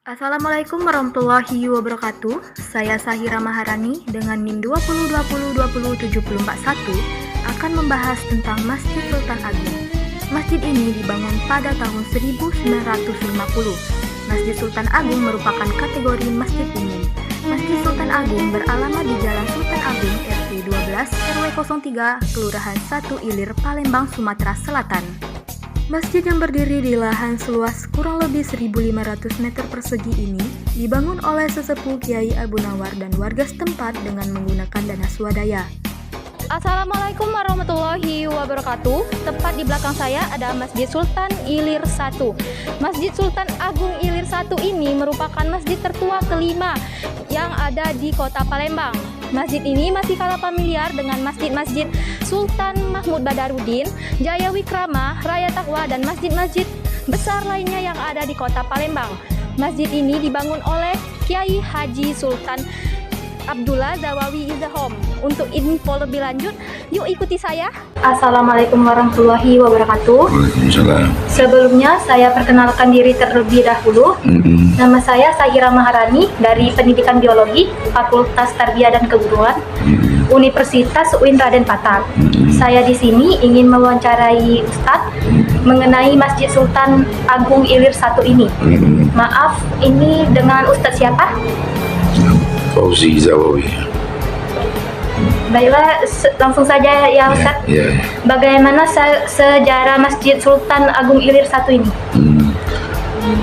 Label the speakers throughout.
Speaker 1: Assalamualaikum warahmatullahi wabarakatuh. Saya Sahira Maharani dengan NIM 2020207041 akan membahas tentang Masjid Sultan Agung. Masjid ini dibangun pada tahun 1950. Masjid Sultan Agung merupakan kategori masjid umum. Masjid Sultan Agung beralamat di Jalan Sultan Agung RT 12 RW 03 Kelurahan 1 Ilir, Palembang, Sumatera Selatan. Masjid yang berdiri di lahan seluas kurang lebih 1.500 meter persegi ini dibangun oleh sesepuh Kiai Abu Nawar dan warga setempat dengan menggunakan dana swadaya.
Speaker 2: Assalamualaikum warahmatullahi wabarakatuh. Tepat di belakang saya ada Masjid Sultan Ilir 1. Masjid Sultan Agung Ilir 1 ini merupakan masjid tertua kelima yang ada di kota Palembang. Masjid ini masih kalah familiar dengan masjid-masjid Sultan Mahmud Badarudin, Jaya Wikrama, Raya Taqwa, dan masjid-masjid besar lainnya yang ada di kota Palembang. Masjid ini dibangun oleh Kiai Haji Sultan Abdullah Zawawi Izahom. Untuk info lebih lanjut, yuk ikuti saya.
Speaker 1: Assalamualaikum warahmatullahi wabarakatuh.
Speaker 3: Waalaikumsalam.
Speaker 1: Sebelumnya saya perkenalkan diri terlebih dahulu. Nama saya Sahira Maharani dari Pendidikan Biologi, Fakultas Tarbiyah dan Keguruan, Universitas UIN Raden Patah. Saya di sini ingin mewawancarai Ustadz mengenai Masjid Sultan Agung Ilir 1 ini. Maaf, ini dengan Ustadz siapa?
Speaker 3: Fauzi Zawawi.
Speaker 1: Baiklah, langsung saja ya Ustadz.
Speaker 3: Ya.
Speaker 1: Bagaimana sejarah Masjid Sultan Agung Ilir 1 ini?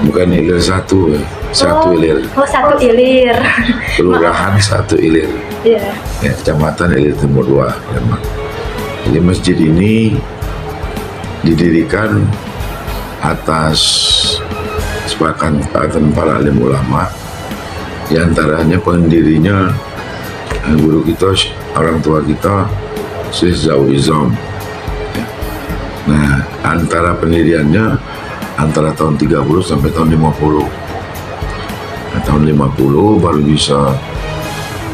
Speaker 3: Bukan Ilir 1, satu Ilir.
Speaker 1: Oh, 1 Ilir.
Speaker 3: Kelurahan 1 Ilir.
Speaker 1: Iya.
Speaker 3: Ya, Kecamatan Ilir Timur 2, Palembang. Jadi masjid ini didirikan atas kesepakatan para alim ulama. Di antaranya pendirinya guru kita, orang tua kita, Syekh Zawi Izam. Nah, antara pendiriannya antara tahun 30 sampai tahun 50. Nah, tahun 50 baru bisa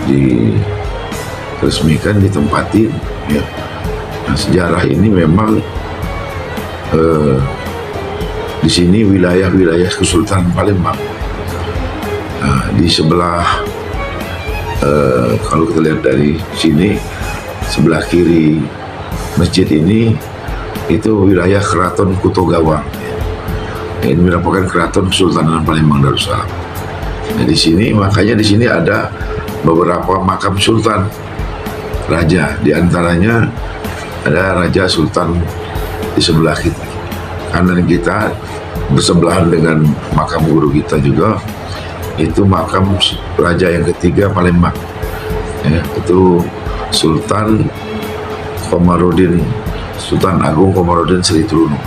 Speaker 3: diresmikan, ditempati. Ya. Nah, sejarah ini memang di sini wilayah-wilayah Kesultanan Palembang. Nah, di sebelah kalau kita lihat dari sini, sebelah kiri masjid ini itu wilayah Keraton Kutogawang. Ini merupakan Keraton Kesultanan Palembang Darussalam. Nah, di sini makanya di sini ada beberapa makam sultan raja. Di antaranya ada Raja Sultan di sebelah kita, kanan kita, bersebelahan dengan makam guru kita juga. Itu makam raja yang ketiga Palembang, ya, itu Sultan Komarudin, Sultan Agung Komarudin Sri Truno.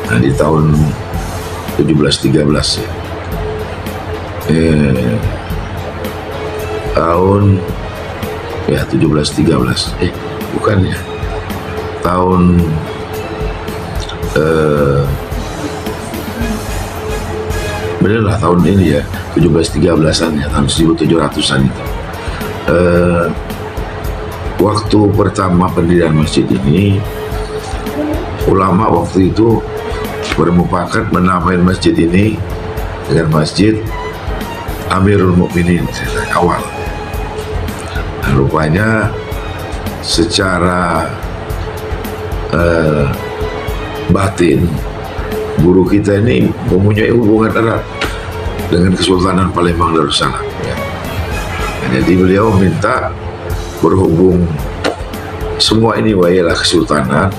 Speaker 3: Nah, di tahun 1713 ya. Tahun 1713 bukan ya, tahun benerlah tahun ini ya, 1713-an ya, tahun 1700-an itu. Waktu pertama pendirian masjid ini, ulama waktu itu bermufakat menamai masjid ini dengan Masjid Amirul Mukminin awal. Nah, rupanya secara batin guru kita ini mempunyai hubungan erat dengan Kesultanan Palembang Darussalam. Ya. Nah, jadi beliau minta berhubung semua ini wayalah Kesultanan.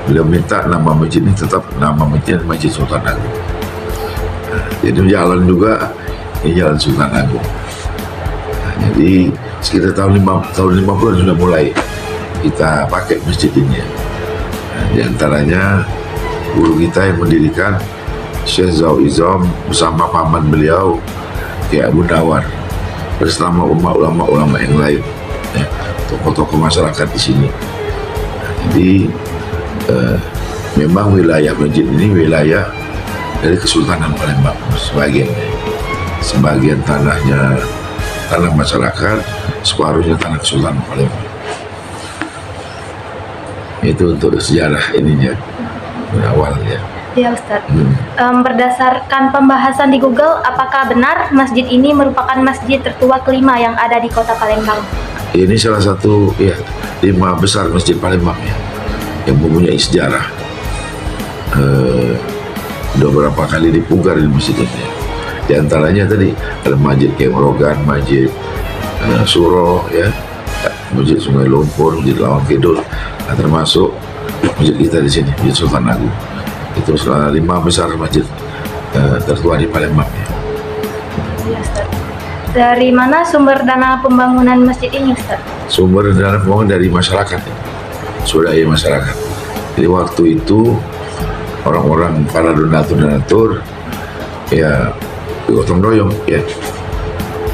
Speaker 3: Beliau minta nama masjid ini tetap nama Masjid Sultan Agung. Nah, jadi jalan juga ini Jalan Sultan Agung. Nah, jadi sekitar tahun 50 sudah mulai kita pakai masjid ini. Nah, di antaranya guru kita yang mendirikan Syekh Zawi Izam bersama paman beliau Kiai Abu Nawar bersama ulama-ulama yang lain, ya, tokoh-tokoh masyarakat di sini. Nah, jadi memang wilayah masjid ini wilayah dari Kesultanan Palembang, sebagian tanahnya tanah masyarakat, separuhnya tanah Kesultanan Palembang. Itu untuk sejarah ininya awalnya.
Speaker 2: Ya Ustadz. Berdasarkan pembahasan di Google, apakah benar masjid ini merupakan masjid tertua kelima yang ada di Kota Palembang?
Speaker 3: Ini salah satu 5 besar masjid Palembang ya, yang mempunyai sejarah. Udah berapa kali dipungkar di masjid ini. Di antaranya tadi ada Masjid Kemrogan, Masjid Suro, ya, Masjid Sungai Lumpur, Masjid Lawang Kidul, nah, termasuk masjid kita di sini, Masjid Sultan Agung. Itu 5 besar masjid tertua di Palembang. Ya.
Speaker 2: Ya, Ustaz. Dari mana sumber dana pembangunan masjid ini, Ustaz?
Speaker 3: Sumber dana pembangunan dari masyarakat, swadaya masyarakat. Jadi waktu itu orang-orang para donatur ya gotong royong ya,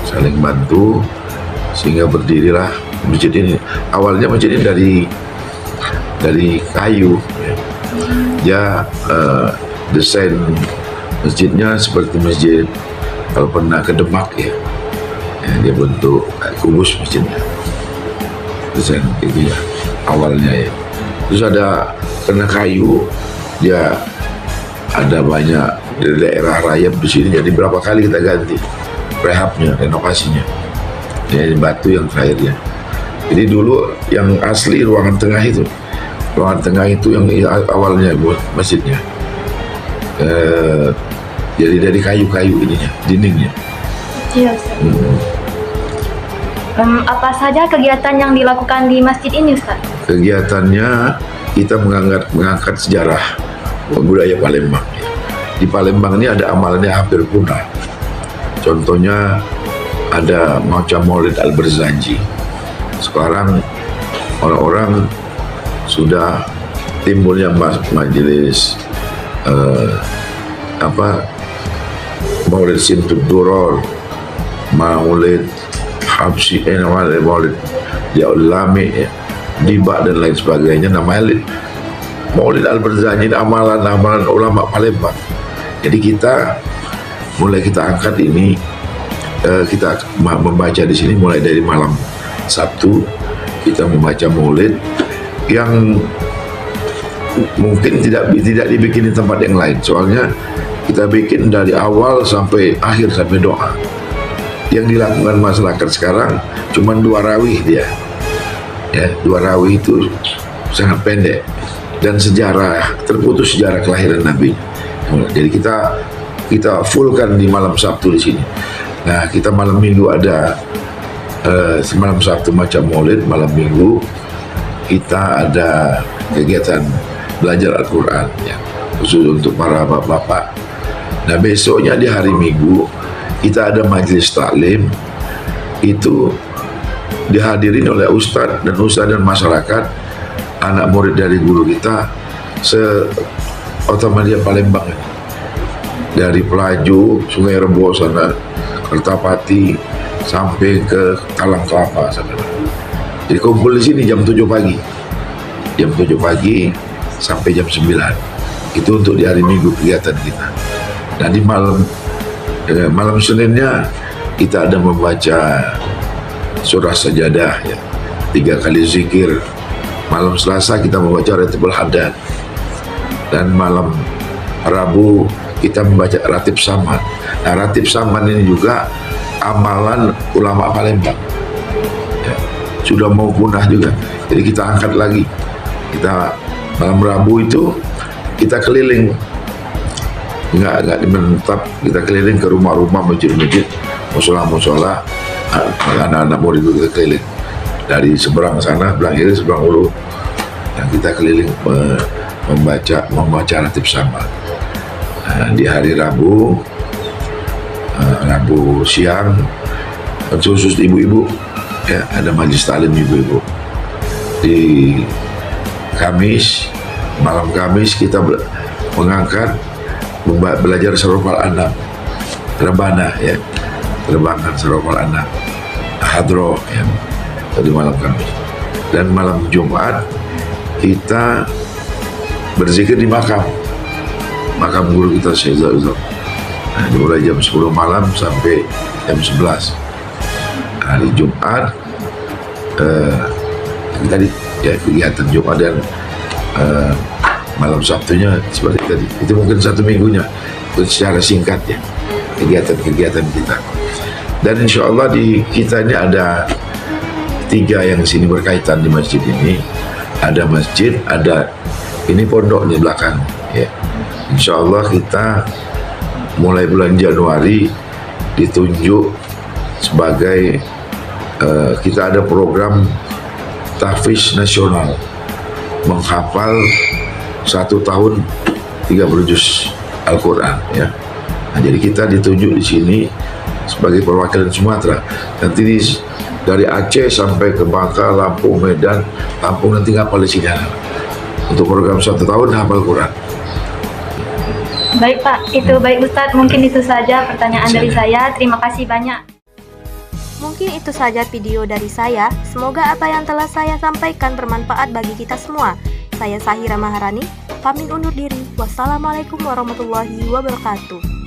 Speaker 3: saling bantu sehingga berdirilah masjid ini. Awalnya masjid ini dari kayu ya. Dia desain masjidnya seperti masjid kalau pernah ke Demak ya, dia bentuk kubus masjidnya, desain itu ya awalnya ya. Terus ada karena kayu, dia ada banyak dari daerah rayap di sini, jadi berapa kali kita ganti rehabnya, renovasinya. Jadi batu yang terakhirnya. Jadi dulu yang asli ruangan tengah itu yang awalnya buat masjidnya. Jadi dari kayu-kayu ininya, dindingnya.
Speaker 2: Iya, Ustaz. Apa saja kegiatan yang dilakukan di masjid ini, Ustaz?
Speaker 3: Kegiatannya kita mengangkat sejarah budaya Palembang. Di Palembang ini ada amalannya hampir punah. Contohnya ada macam Maulid Al-Barzanji. Sekarang orang-orang sudah timbulnya majelis Maulid Sintud Duror, Maulid Habsi, Maulid Yaulami, Diba dan lain sebagainya. Namanya Maulid Al-Barzanji, amalan-amalan ulama Palembang. Jadi kita angkat ini, kita membaca di sini mulai dari malam Sabtu kita membaca Maulid yang mungkin tidak dibikin di tempat yang lain. Soalnya kita bikin dari awal sampai akhir, sampai doa. Yang dilakukan masyarakat sekarang cuma 2 rawih dia. Ya, 2 rawih itu sangat pendek dan terputus sejarah kelahiran Nabi. Jadi kita fullkan di malam Sabtu di sini. Nah, kita malam Minggu ada malam Sabtu macam Maulid, malam Minggu kita ada kegiatan belajar Al-Quran ya, khusus untuk para bapak-bapak. Nah, besoknya di hari Minggu kita ada majelis taklim, itu dihadirin oleh ustadz dan masyarakat, anak murid dari guru kita Ottomadia Palembang, dari Pelaju, Sungai Rebo sana, Kertapati sampai ke Talang Kelapa sana. Jadi kumpul di sini jam 7 pagi. Jam 7 pagi sampai jam 9. Itu untuk di hari Minggu kegiatan kita. Dan di malam Seninnya kita ada membaca surah Sajadah ya, 3 kali zikir. Malam Selasa kita membaca Ratibul Haddad. Dan malam Rabu kita membaca Ratib Saman. Nah, Ratib Saman ini juga amalan ulama Palembang ya, sudah mau punah juga. Jadi kita angkat lagi. Kita malam Rabu itu kita keliling, nggak dimentap, kita keliling ke rumah-rumah, masjid-masjid, musola-musola, anak-anak murid itu kita keliling dari seberang sana, seberang kiri, seberang ulu, dan kita keliling membaca Ratib Sama. Nah, di hari Rabu siang khusus ibu-ibu ya, ada majlis taklim ibu-ibu. Di malam Kamis kita mengangkat belajar Sarofal Anak, Rebana ya, terbangkan Sarofal Anak, Hadroh ya, tadi malam Kamis. Dan malam Jumat kita berzikir di makam guru kita Syekh Zauzul. Nah, mulai jam 10 malam sampai jam 11. Hari Jumat tadi ya kegiatan Jumat dan malam Sabtunya seperti tadi. Itu mungkin 1 minggunya secara singkat ya kegiatan-kegiatan kita. Dan insya Allah di kita ini ada 3 yang sini berkaitan di masjid ini. Ada masjid, ada ini pondok di belakang ya. Insya Allah kita mulai bulan Januari ditunjuk sebagai kita ada program tahfiz nasional, menghafal 1 tahun 30 juz Al-Quran ya. Nah, jadi kita ditunjuk di sini sebagai perwakilan Sumatera. Nanti dari Aceh sampai ke Bangka, Lampung, Medan, Lampung nanti ngapal di sini untuk program 1 tahun hafal Quran.
Speaker 2: Baik Pak, itu baik Ustadz. Mungkin itu saja pertanyaan dari saya. Terima kasih banyak.
Speaker 1: Mungkin itu saja video dari saya. Semoga apa yang telah saya sampaikan bermanfaat bagi kita semua. Saya Sahira Maharani, pamit undur diri. Wassalamualaikum warahmatullahi wabarakatuh.